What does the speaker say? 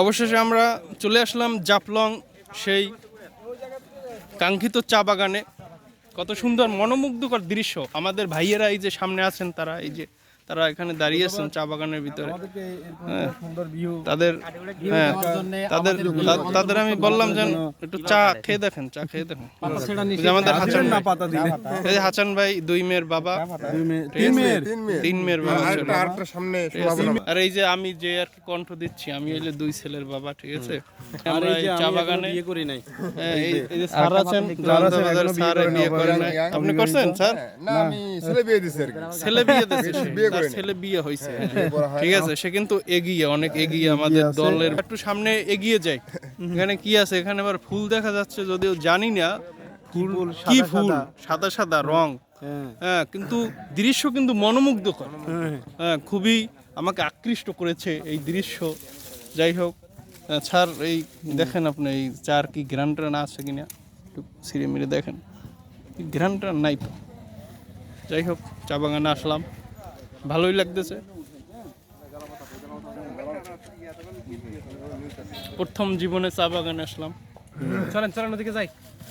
অবশেষে আমরা চলে আসলাম জাফলং সেই কাঙ্ক্ষিত চা বাগানে। কত সুন্দর মনোমুগ্ধকর দৃশ্য। আমাদের ভাইয়েরা এই যে সামনে আছেন, তারা এখানে দাঁড়িয়ে আছেন চা বাগানের ভিতরে। তাদের তাদের আমি বললাম যে একটু চা খেয়ে দেখেন। আমাদের হাসান ভাই 2 মেয়ের বাবা, 3 মেয়ের বাবা। আর এই যে আমি যে আর কি কণ্ঠ দিচ্ছি, আমি হইলে 2 ছেলের বাবা, ঠিক আছে। আমরা এই চা বাগানে এই যে স্যার আছেন, স্যার বিয়ে করে নাই। আপনি করছেন স্যার? না, আমি ছেলে বিয়ে দিছি আর কি। ছেলে বিয়ে দিয়েছে, ছেলে বিয়ে হয়েছে, ঠিক আছে। সে কিন্তু অনেক এগিয়ে আমাদের দলের। একটু সামনে এগিয়ে যাই, এখানে কি আছে। এখানে আবার ফুল দেখা যাচ্ছে, যদিও জানি না ফুল কি ফুল, সাদা সাদা রং। হ্যাঁ, কিন্তু দৃশ্য কিন্তু মনোমুগ্ধকর। হ্যাঁ, খুবই আমাকে আকৃষ্ট করেছে এই দৃশ্য। যাই হোক স্যার, এই দেখেন আপনি এই চার কি গ্রান্টার না আছে কিনা, একটু ছিঁড়ে মিড়ে দেখেন। গ্রান্টার নাই তো। যাই হোক, চা বাগানে আসলাম, ভালোই লাগতেছে। প্রথম জীবনে চা বাগানে আসলাম। চলেন ওদিকে যাই।